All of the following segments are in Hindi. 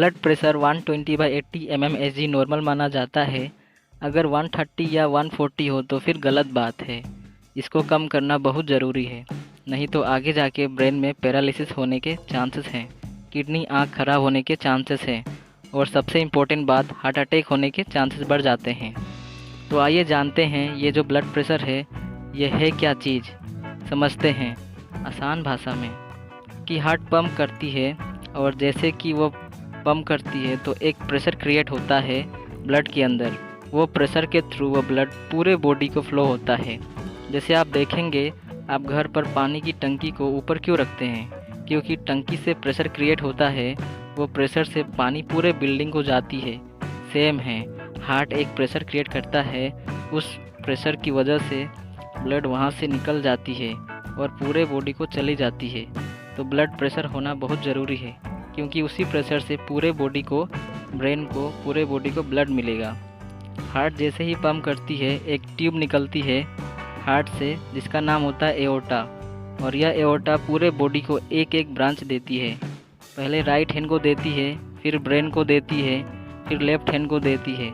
ब्लड प्रेशर 120/80 mmHg नॉर्मल माना जाता है। अगर 130 या 140 हो तो फिर गलत बात है। इसको कम करना बहुत ज़रूरी है, नहीं तो आगे जाके ब्रेन में पैरालिसिस होने के चांसेस हैं, किडनी आँख खराब होने के चांसेस हैं और सबसे इम्पोर्टेंट बात हार्ट अटैक होने के चांसेस बढ़ जाते हैं। तो आइए जानते हैं ये जो ब्लड प्रेशर है ये है क्या चीज़, समझते हैं आसान भाषा में। कि हार्ट पंप करती है और जैसे कि वो पंप करती है तो एक प्रेशर क्रिएट होता है ब्लड के अंदर। वो प्रेशर के थ्रू वो ब्लड पूरे बॉडी को फ्लो होता है। जैसे आप देखेंगे, आप घर पर पानी की टंकी को ऊपर क्यों रखते हैं? क्योंकि टंकी से प्रेशर क्रिएट होता है, वो प्रेशर से पानी पूरे बिल्डिंग को जाती है। सेम है, हार्ट एक प्रेशर क्रिएट करता है, उस प्रेशर की वजह से ब्लड वहाँ से निकल जाती है और पूरे बॉडी को चली जाती है। तो ब्लड प्रेशर होना बहुत ज़रूरी है, क्योंकि उसी प्रेशर से पूरे बॉडी को, ब्रेन को, पूरे बॉडी को ब्लड मिलेगा। हार्ट जैसे ही पंप करती है, एक ट्यूब निकलती है हार्ट से जिसका नाम होता है एओर्टा, और यह एओर्टा पूरे बॉडी को एक एक ब्रांच देती है। पहले राइट हैंड को देती है, फिर ब्रेन को देती है, फिर लेफ्ट हैंड को देती है।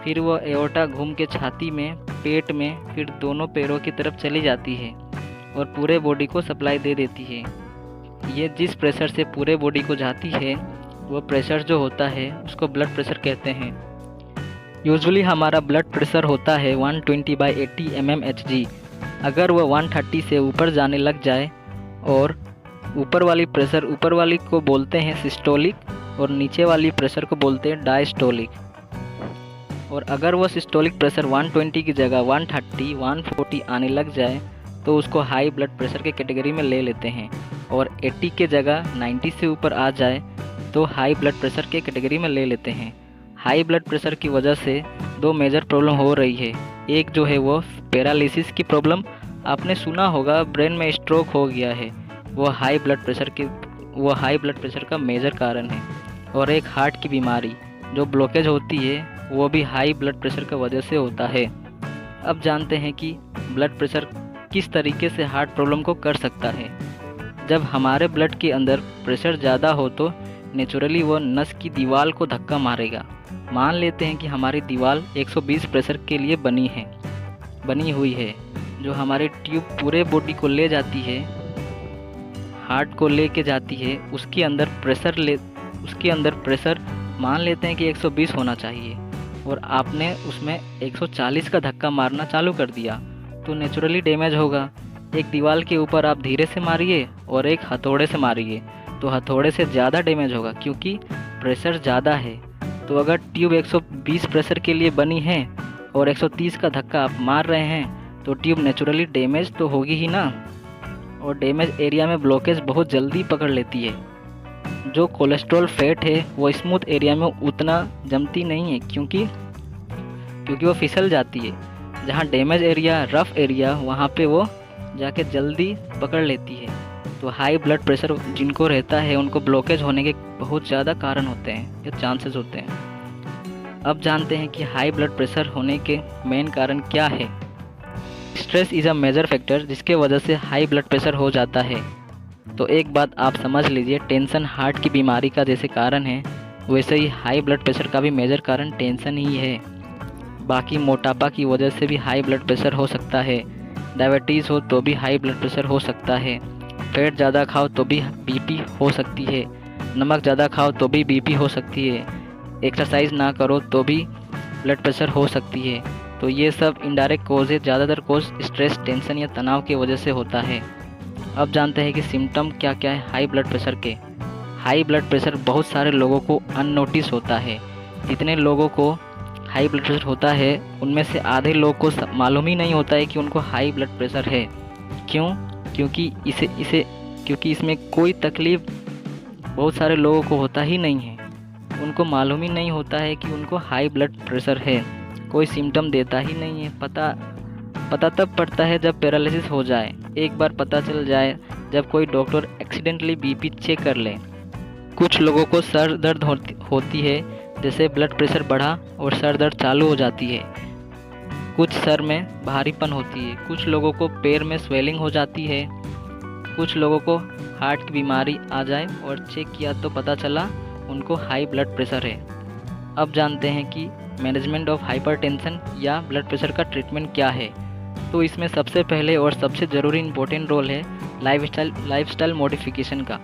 फिर वो एओर्टा घूम के छाती में, पेट में, फिर दोनों पैरों की तरफ चली जाती है और पूरे बॉडी को सप्लाई दे देती है। ये जिस प्रेशर से पूरे बॉडी को जाती है, वो प्रेशर जो होता है उसको ब्लड प्रेशर कहते हैं। यूजुअली हमारा ब्लड प्रेशर होता है 120/80 mmHg। अगर वो 130 से ऊपर जाने लग जाए, और ऊपर वाली प्रेशर, ऊपर वाली को बोलते हैं सिस्टोलिक और नीचे वाली प्रेशर को बोलते हैं डायस्टोलिक। और अगर वो सिस्टोलिक प्रेशर 120 की जगह 130, 140 आने लग जाए तो उसको हाई ब्लड प्रेशर के कैटेगरी में ले लेते हैं। और 80 के जगह 90 से ऊपर आ जाए तो हाई ब्लड प्रेशर के कैटेगरी में ले लेते हैं। हाई ब्लड प्रेशर की वजह से दो मेजर प्रॉब्लम हो रही है। एक जो है वो पैरालिसिस की प्रॉब्लम, आपने सुना होगा ब्रेन में स्ट्रोक हो गया है, वो हाई ब्लड प्रेशर का मेजर कारण है। और एक हार्ट की बीमारी जो ब्लॉकेज होती है, वो भी हाई ब्लड प्रेशर की वजह से होता है। अब जानते हैं कि ब्लड प्रेशर किस तरीके से हार्ट प्रॉब्लम को कर सकता है। जब हमारे ब्लड के अंदर प्रेशर ज़्यादा हो तो नेचुरली वो नस की दीवार को धक्का मारेगा। मान लेते हैं कि हमारी दीवार 120 प्रेशर के लिए बनी हुई है, जो हमारी ट्यूब पूरे बॉडी को ले जाती है, हार्ट को लेके जाती है। उसके अंदर प्रेशर मान लेते हैं कि 120 होना चाहिए, और आपने उसमें 140 का धक्का मारना चालू कर दिया तो नेचुरली डैमेज होगा। एक दीवार के ऊपर आप धीरे से मारिए और एक हथौड़े से मारिए तो हथौड़े से ज़्यादा डैमेज होगा, क्योंकि प्रेशर ज़्यादा है। तो अगर ट्यूब 120 प्रेशर के लिए बनी है और 130 का धक्का आप मार रहे हैं तो ट्यूब नेचुरली डैमेज तो होगी ही ना। और डैमेज एरिया में ब्लॉकेज बहुत जल्दी पकड़ लेती है। जो कोलेस्ट्रॉल फैट है वो स्मूथ एरिया में उतना जमती नहीं है, क्योंकि वो फिसल जाती है। जहाँ डैमेज एरिया, रफ एरिया, वहाँ पे वो जाके जल्दी पकड़ लेती है। तो हाई ब्लड प्रेशर जिनको रहता है उनको ब्लॉकेज होने के बहुत ज़्यादा कारण होते हैं या चांसेस होते हैं। अब जानते हैं कि हाई ब्लड प्रेशर होने के मेन कारण क्या है। Stress is a major factor जिसके वजह से हाई ब्लड प्रेशर हो जाता है। तो एक बात आप समझ लीजिए, टेंशन हार्ट की बीमारी का जैसे कारण है, वैसे ही हाई ब्लड प्रेशर का भी मेजर कारण टेंशन ही है। बाकी मोटापा की वजह से भी हाई ब्लड प्रेशर हो सकता है, डायबिटीज़ हो तो भी हाई ब्लड प्रेशर हो सकता है, फैट ज़्यादा खाओ तो भी बीपी हो सकती है, नमक ज़्यादा खाओ तो भी बीपी हो सकती है, एक्सरसाइज ना करो तो भी ब्लड प्रेशर हो सकती है। तो ये सब इनडायरेक्ट कोज है, ज़्यादातर कोज स्ट्रेस, टेंशन या तनाव की वजह से होता है। अब जानते हैं कि सिम्टम क्या क्या है हाई ब्लड प्रेशर के। हाई ब्लड प्रेशर बहुत सारे लोगों को अननोटिस होता है। जितने लोगों को हाई ब्लड प्रेशर होता है उनमें से आधे लोग को मालूम ही नहीं होता है कि उनको हाई ब्लड प्रेशर है। क्यों? क्योंकि इसमें कोई तकलीफ़ बहुत सारे लोगों को होता ही नहीं है। उनको मालूम ही नहीं होता है कि उनको हाई ब्लड प्रेशर है, कोई सिम्टम देता ही नहीं है। पता तब पड़ता है जब पैरालिसिस हो जाए। एक बार पता चल जाए जब कोई डॉक्टर एक्सीडेंटली बीपी चेक कर ले। कुछ लोगों को सर दर्द होती है, जैसे ब्लड प्रेशर बढ़ा और सर दर्द चालू हो जाती है। कुछ सर में भारीपन होती है, कुछ लोगों को पैर में स्वेलिंग हो जाती है, कुछ लोगों को हार्ट की बीमारी आ जाए और चेक किया तो पता चला उनको हाई ब्लड प्रेशर है। अब जानते हैं कि मैनेजमेंट ऑफ हाइपरटेंशन या ब्लड प्रेशर का ट्रीटमेंट क्या है। तो इसमें सबसे पहले और सबसे ज़रूरी इम्पोर्टेंट रोल है लाइफस्टाइल मॉडिफिकेशन का।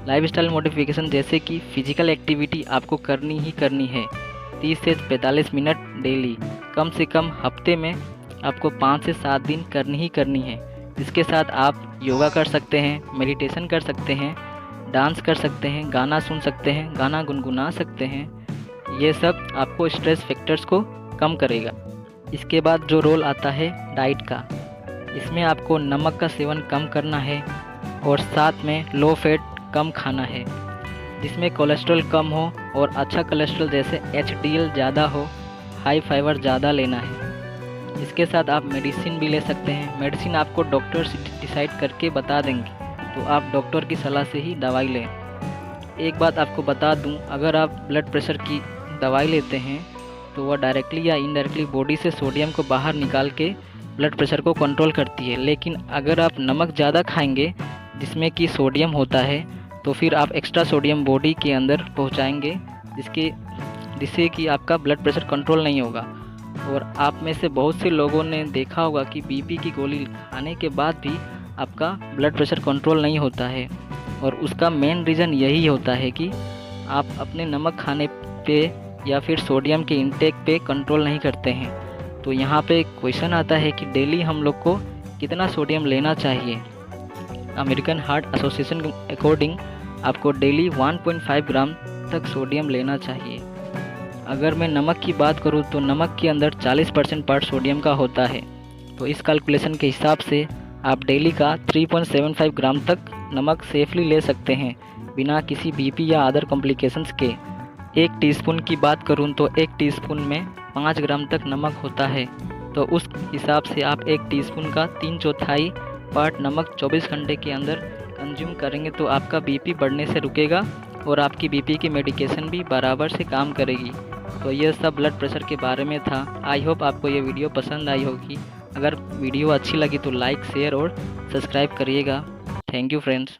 लाइफस्टाइल मॉडिफिकेशन जैसे कि फिजिकल एक्टिविटी आपको करनी ही करनी है 30 से 45 मिनट डेली, कम से कम हफ्ते में आपको 5 से 7 दिन करनी ही करनी है। इसके साथ आप योगा कर सकते हैं, मेडिटेशन कर सकते हैं, डांस कर सकते हैं, गाना सुन सकते हैं, गाना गुनगुना सकते हैं। ये सब आपको स्ट्रेस फैक्टर्स को कम करेगा। इसके बाद जो रोल आता है डाइट का, इसमें आपको नमक का सेवन कम करना है और साथ में लो फैट कम खाना है, जिसमें कोलेस्ट्रॉल कम हो और अच्छा कोलेस्ट्रॉल जैसे HDL ज़्यादा हो, हाई फाइबर ज़्यादा लेना है। इसके साथ आप मेडिसिन भी ले सकते हैं। मेडिसिन आपको डॉक्टर डिसाइड करके बता देंगे, तो आप डॉक्टर की सलाह से ही दवाई लें। एक बात आपको बता दूं, अगर आप ब्लड प्रेशर की दवाई लेते हैं तो वह डायरेक्टली या इनडायरेक्टली बॉडी से सोडियम को बाहर निकाल के ब्लड प्रेशर को कंट्रोल करती है। लेकिन अगर आप नमक ज़्यादा खाएंगे जिसमें कि सोडियम होता है, तो फिर आप एक्स्ट्रा सोडियम बॉडी के अंदर पहुंचाएंगे, जिससे कि आपका ब्लड प्रेशर कंट्रोल नहीं होगा। और आप में से बहुत से लोगों ने देखा होगा कि BP की गोली खाने के बाद भी आपका ब्लड प्रेशर कंट्रोल नहीं होता है, और उसका मेन रीज़न यही होता है कि आप अपने नमक खाने पे या फिर सोडियम के इंटेक पे कंट्रोल नहीं करते हैं। तो यहाँ पे क्वेश्चन आता है कि डेली हम लोग को कितना सोडियम लेना चाहिए। अमेरिकन हार्ट एसोसिएशन के अकॉर्डिंग आपको डेली 1.5 ग्राम तक सोडियम लेना चाहिए। अगर मैं नमक की बात करूँ तो नमक के अंदर 40% पार्ट सोडियम का होता है। तो इस कैलकुलेशन के हिसाब से आप डेली का 3.75 ग्राम तक नमक सेफली ले सकते हैं बिना किसी BP या अदर कॉम्प्लिकेशंस के। 1 टीस्पून की बात करूं तो 1 टीस्पून में 5 ग्राम तक नमक होता है। तो उस हिसाब से आप 1 टीस्पून का 3/4 पार्ट नमक 24 घंटे के अंदर कंज्यूम करेंगे तो आपका BP बढ़ने से रुकेगा और आपकी BP की मेडिकेशन भी बराबर से काम करेगी। तो यह सब ब्लड प्रेशर के बारे में था। आई होप आपको ये वीडियो पसंद आई होगी। अगर वीडियो अच्छी लगी तो लाइक, शेयर और सब्सक्राइब करिएगा। Thank you friends.